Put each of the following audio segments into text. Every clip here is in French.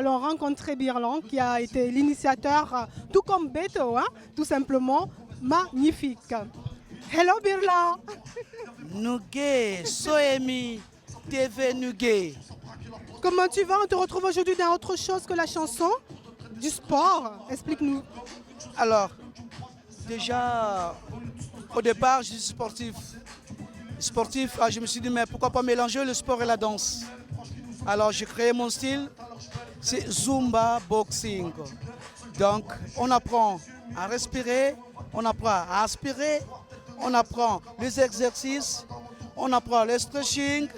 allons rencontrer Birlan, qui a été l'initiateur, tout comme Beto, hein, tout simplement magnifique. Hello Birlan. Nougué, Soemi, TV Nougué. Comment tu vas? On te retrouve aujourd'hui dans autre chose que la chanson, du sport. Explique-nous. Alors, déjà, au départ, je suis sportif. Sportif, je me suis dit, mais pourquoi pas mélanger le sport et la danse? Alors, j'ai créé mon style, c'est Zumba Boxing. Donc, on apprend à respirer, on apprend à aspirer, on apprend les exercices, on apprend le stretching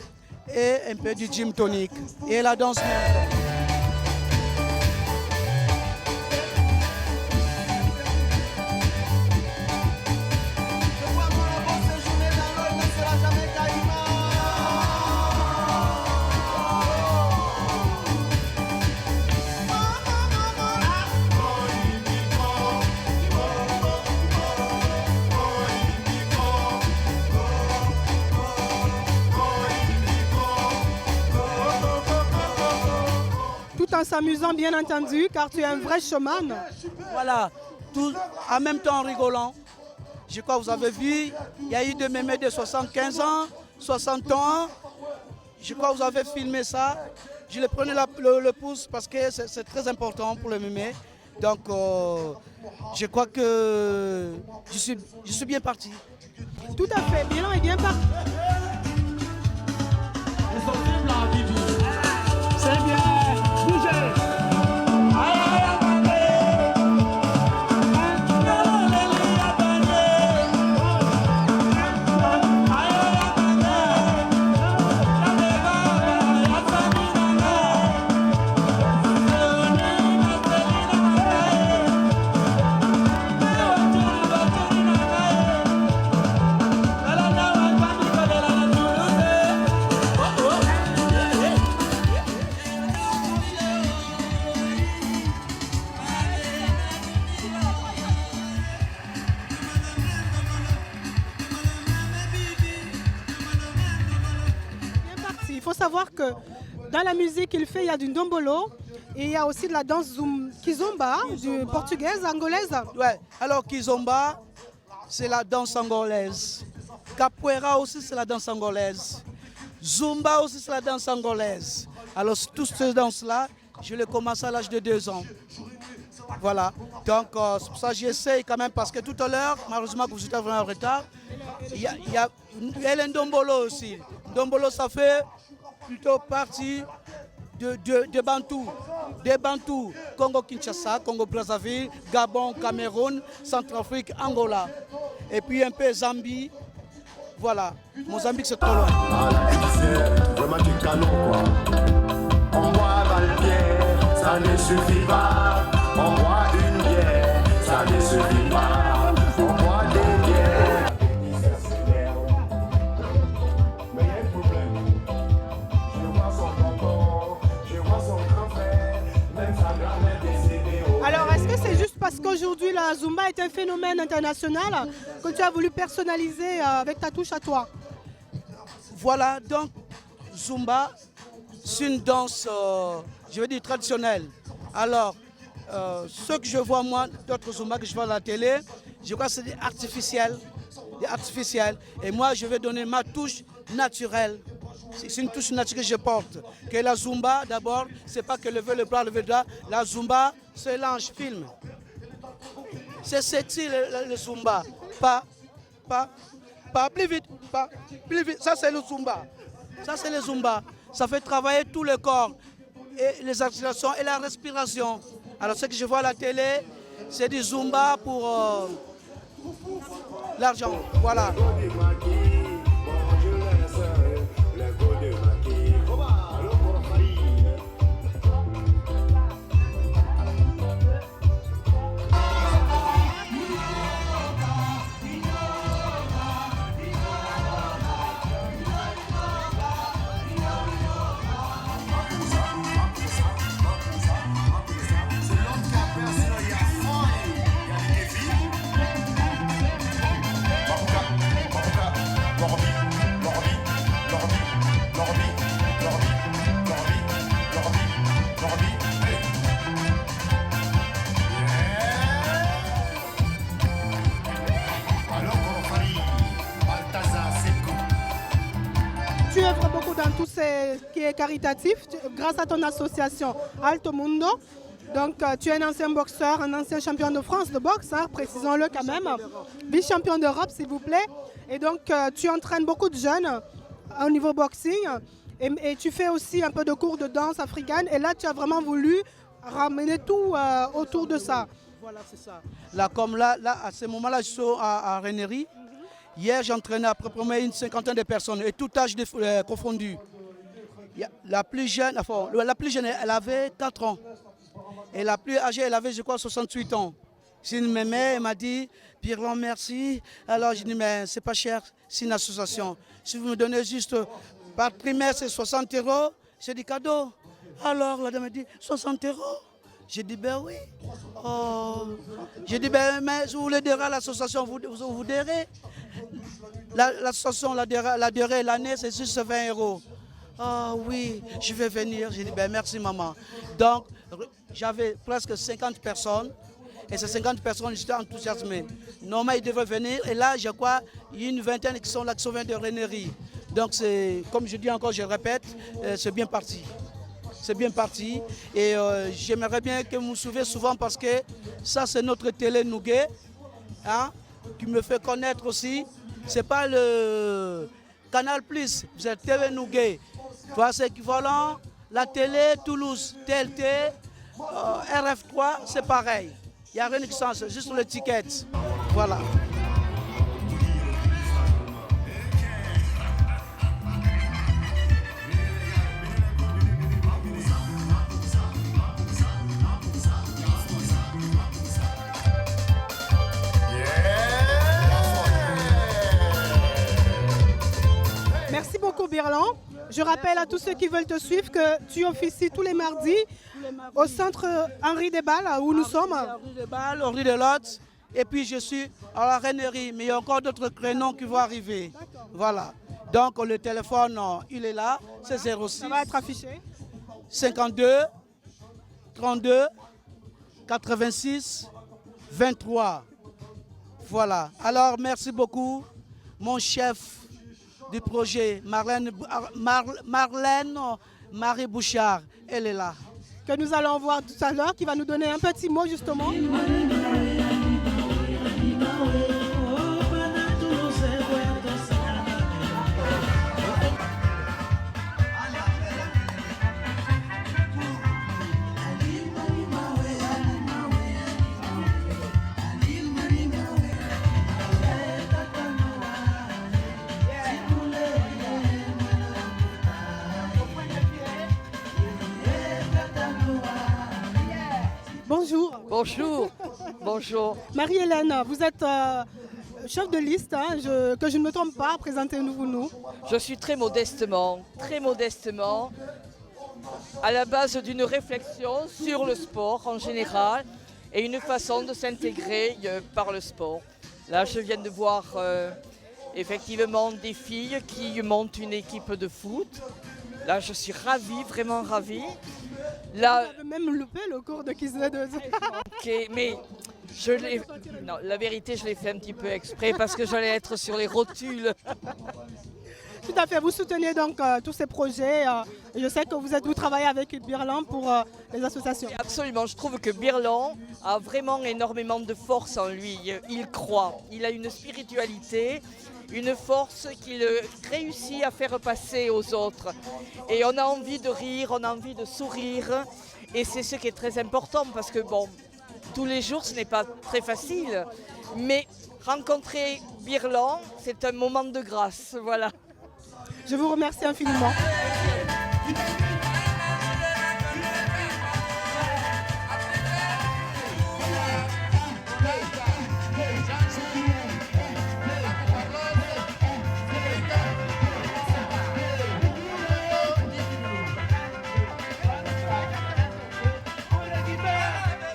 et un peu du gym tonique. Et la danse même. En s'amusant bien entendu, car tu es un vrai showman. Voilà, tout en même temps en rigolant. Je crois que vous avez vu, il y a eu des mémés de 75 ans, 60 ans. Je crois que vous avez filmé ça. Je les prenais le pouce parce que c'est très important pour le mémé. Donc, je crois que je suis bien parti. Tout à fait, Birlan est bien parti. C'est bien. Il faut savoir que dans la musique qu'il fait, il y a du ndombolo et il y a aussi de la danse kizomba, du portugaise, angolaise. Ouais, alors kizomba, c'est la danse angolaise. Capoeira aussi, c'est la danse angolaise. Zumba aussi, c'est la danse angolaise. Alors, toutes ces danses-là, je les commence à l'âge de 2 ans. Voilà. Donc, c'est pour ça que j'essaye quand même, parce que tout à l'heure, malheureusement que vous êtes vraiment en retard, il y a le ndombolo aussi. Ndombolo, ça fait plutôt partie de Bantou. Des Bantous, Congo-Kinshasa, Congo-Brazzaville, Gabon, Cameroun, Centrafrique, Angola. Et puis un peu Zambie. Voilà. Mozambique, c'est trop loin. C'est vraiment du canon, quoi. On boit Valpierre, ça ne suffit pas. On boit une bière, ça ne suffit pas. On boit des bières. Mais il y a un problème. Je vois son tonton, je vois son grand frère, même sa grand-mère décédée. Alors, est-ce que c'est juste parce qu'aujourd'hui la Zumba est un phénomène international que tu as voulu personnaliser avec ta touche à toi? Voilà, donc Zumba, c'est une danse, je veux dire, traditionnelle. Alors, ce que je vois moi, d'autres Zumba que je vois à la télé, je crois que c'est artificiel. Et moi, je vais donner ma touche naturelle. C'est une touche naturelle que je porte. Que la Zumba, d'abord, c'est pas que lever le bras, lever le bras. La Zumba, c'est l'ange film. C'est sexy le Zumba. Pas plus vite, pas plus vite. Ça, c'est le Zumba. Ça, c'est le Zumba. Ça fait travailler tout le corps, et les articulations et la respiration. Alors, ce que je vois à la télé, c'est du Zumba pour l'argent. Voilà. est caritatif grâce à ton association Alto Mundo. Donc, tu es un ancien boxeur, un ancien champion de France de boxe, hein, précisons-le quand même, vice-champion d'Europe, s'il vous plaît. Et donc, tu entraînes beaucoup de jeunes au niveau boxing et tu fais aussi un peu de cours de danse africaine. Et là, tu as vraiment voulu ramener tout autour de ça. Voilà, c'est ça. Là, comme là à ce moment-là, je suis à Rennery. Hier, j'entraînais à peu près une cinquantaine de personnes et tout âge confondu. La plus jeune, elle avait 4 ans. Et la plus âgée, elle avait, je crois, 68 ans. C'est une mémé, elle m'a dit, Birlan, merci. Alors, j'ai dit, mais c'est pas cher, c'est une association. Si vous me donnez juste par trimestre, c'est 60 €, j'ai dit cadeau. Alors, la dame m'a dit, 60 €. J'ai dit, ben oui. Oh. J'ai dit, ben, mais je voulais dire à l'association, vous direz. L'association, la durée, l'année, c'est juste 20 €. Ah oui, je vais venir. J'ai dit, ben merci maman. Donc, j'avais presque 50 personnes. Et ces 50 personnes, j'étais enthousiasmé. Normalement, ils devaient venir. Et là, je crois, il y a une vingtaine qui sont là, qui sont venus de Rennery. Donc, comme je dis encore, je répète, c'est bien parti. C'est bien parti. Et j'aimerais bien que vous me souviez souvent parce que ça, c'est notre télé Nouguet, hein, qui me fait connaître aussi. C'est pas le Canal Plus, c'est TV Nouguet. C'est équivalent, la télé Toulouse, TLT, RF3, c'est pareil. Il n'y a rien qui change, c'est juste le ticket. Voilà. Merci beaucoup, Birlan. Je rappelle à tous ceux qui veulent te suivre que tu officies tous les mardis au centre Henri Desballes où nous sommes. Henri Desballes, Henri Delotte. Et puis je suis à la Rennery, mais il y a encore d'autres créneaux qui vont arriver. Voilà. Donc le téléphone, il est là, c'est 06. Ça va être affiché. 52 32 86 23. Voilà. Alors merci beaucoup, mon chef du projet, Marlène Marie Bouchard, elle est là. Que nous allons voir tout à l'heure, qui va nous donner un petit mot justement. Bonjour. Bonjour. Bonjour. Marie-Hélène, vous êtes chef de liste, hein, que je ne me trompe pas, présentez-nous. Je suis très modestement, à la base d'une réflexion sur le sport en général et une façon de s'intégrer par le sport. Là, je viens de voir effectivement des filles qui montent une équipe de foot. Là, je suis ravie, vraiment ravie. Là, vous avez même loupé le cours de Kiss 2. Ok, mais non, la vérité, je l'ai fait un petit peu exprès parce que j'allais être sur les rotules. Tout à fait, vous soutenez donc tous ces projets. Je sais que vous travaillez avec Birlan pour les associations. Absolument, je trouve que Birlan a vraiment énormément de force en lui. Il croit, il a une spiritualité, une force qu'il réussit à faire passer aux autres. Et on a envie de rire, on a envie de sourire. Et c'est ce qui est très important parce que bon, tous les jours ce n'est pas très facile. Mais rencontrer Birlan, c'est un moment de grâce, voilà. Je vous remercie infiniment.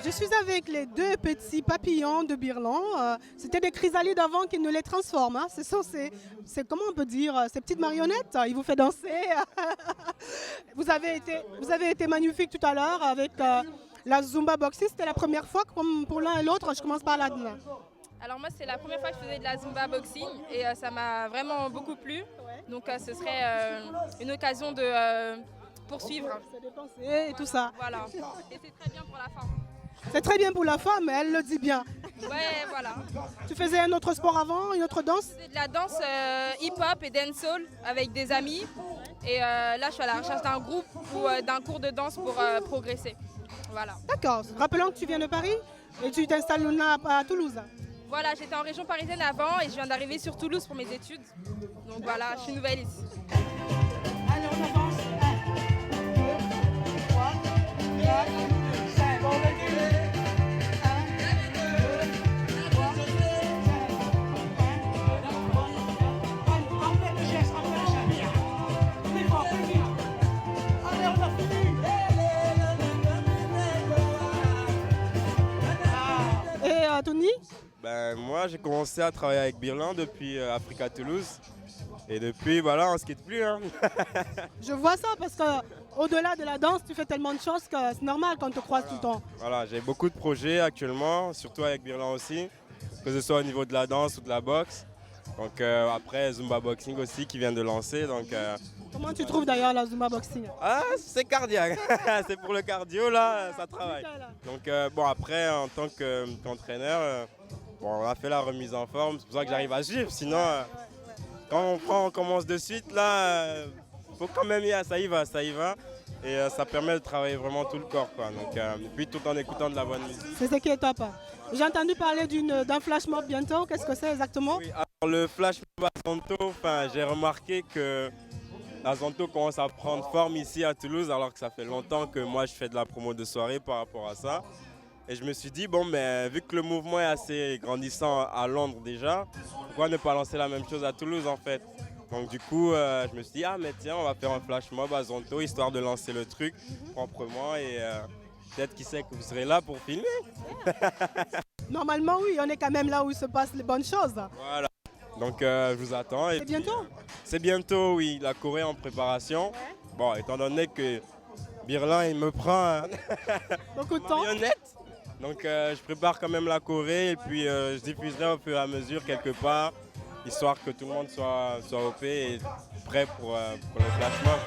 Je suis avec les deux petits papillons de Birlan. C'était des chrysalides avant qu'ils ne les transforment. Hein. C'est comment on peut dire, ces petites marionnettes. Ils vous font danser. Vous avez été magnifique tout à l'heure avec la Zumba Boxing. C'était la première fois, comme pour l'un et l'autre. Je commence par là. Alors moi, c'est la première fois que je faisais de la Zumba boxing et ça m'a vraiment beaucoup plu. Donc ce serait une occasion de poursuivre. Se dépenser et tout ça. Voilà. Et c'est très bien pour la femme. C'est très bien pour la femme, elle le dit bien. Ouais, voilà. Tu faisais un autre sport avant, une autre danse? Je faisais de la danse hip-hop et dancehall avec des amis. Et là, je suis à la recherche d'un groupe ou d'un cours de danse pour progresser. Voilà. D'accord. Rappelons que tu viens de Paris et tu t'installes là à Toulouse. Voilà, j'étais en région parisienne avant et je viens d'arriver sur Toulouse pour mes études. Donc voilà, je suis nouvelle ici. Allez, on avance. 1, 2, 3, 4, 5. On recule. 1, 2, 3, 4, 5. 1, 2, 3. Allez, on fait le geste, on fait le geste. Plus fort, plus vite. Allez, on a fini. Et Tony? Ben, moi, j'ai commencé à travailler avec Birlan depuis Africa Toulouse. Et depuis, voilà, on ne se quitte plus. Hein. Je vois ça parce qu'au-delà de la danse, tu fais tellement de choses que c'est normal quand on te croise tout le temps. Voilà, j'ai beaucoup de projets actuellement, surtout avec Birlan aussi, que ce soit au niveau de la danse ou de la boxe. Donc après, Zumba Boxing aussi qui vient de lancer. Donc, Comment tu trouves d'ailleurs la Zumba Boxing? ah, c'est cardiaque. C'est pour le cardio, là, ça travaille. Donc bon, après, en tant qu'entraîneur, bon, on a fait la remise en forme. C'est pour ça que j'arrive à suivre. Sinon, quand on commence de suite, là, faut quand même ça y va. Et ça permet de travailler vraiment tout le corps, quoi. Donc, et puis tout en écoutant de la bonne musique. C'est ce qui est top. J'ai entendu parler d'un flash mob bientôt. Qu'est-ce que c'est exactement? Oui, alors le flash mob Azonto, j'ai remarqué que Azonto commence à prendre forme ici à Toulouse, alors que ça fait longtemps que moi je fais de la promo de soirée par rapport à ça. Et je me suis dit, bon, mais vu que le mouvement est assez grandissant à Londres déjà, pourquoi ne pas lancer la même chose à Toulouse en fait? Donc du coup, je me suis dit, ah mais tiens, on va faire un flash mob à Zonto, histoire de lancer le truc proprement et peut-être qui sait que vous serez là pour filmer. Normalement, oui, on est quand même là où il se passe les bonnes choses. Voilà, donc je vous attends. C'est bientôt? C'est bientôt, oui, la Corée en préparation. Bon, étant donné que Birlan, il me prend Beaucoup de temps. marionnette. Donc je prépare quand même la Corée et puis je diffuserai au fur et à mesure quelque part, histoire que tout le monde soit OP et prêt pour le flash mob.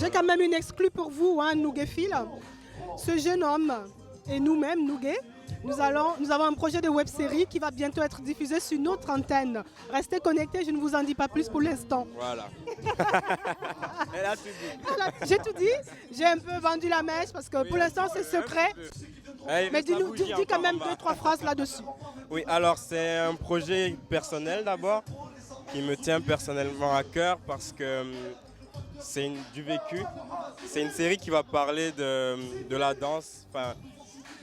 J'ai quand même une exclue pour vous, hein, Nougué-Phil. Ce jeune homme et nous-mêmes, Nougué, nous avons un projet de web-série qui va bientôt être diffusé sur notre antenne. Restez connectés, je ne vous en dis pas plus pour l'instant. Voilà. Elle a tout dit. Voilà, j'ai tout dit, j'ai un peu vendu la mèche parce que pour l'instant c'est secret. Mais dis quand même 2-3 phrases là-dessus. Oui, alors c'est un projet personnel d'abord, qui me tient personnellement à cœur parce que c'est du vécu. C'est une série qui va parler de la danse,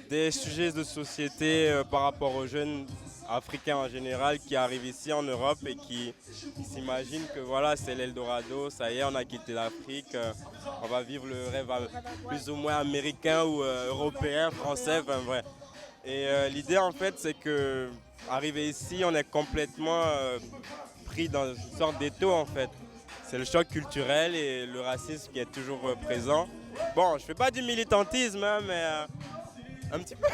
des sujets de société par rapport aux jeunes africains en général qui arrivent ici en Europe et qui s'imaginent que voilà, c'est l'Eldorado, ça y est, on a quitté l'Afrique, on va vivre le rêve plus ou moins américain ou européen, français, vrai. Et l'idée en fait, c'est que arrivé ici, on est complètement pris dans une sorte d'étau en fait. C'est le choc culturel et le racisme qui est toujours présent. Bon, je ne fais pas du militantisme, hein, mais un petit peu.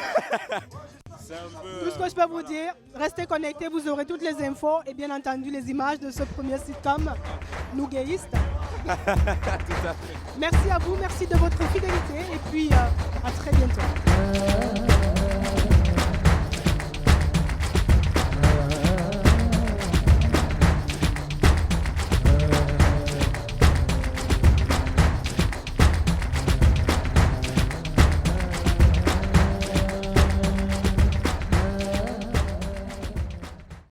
C'est un peu. Tout ce que je peux vous dire, restez connectés, vous aurez toutes les infos et bien entendu les images de ce premier sitcom Nouguéiste. Tout à fait. Merci à vous, merci de votre fidélité et puis à très bientôt.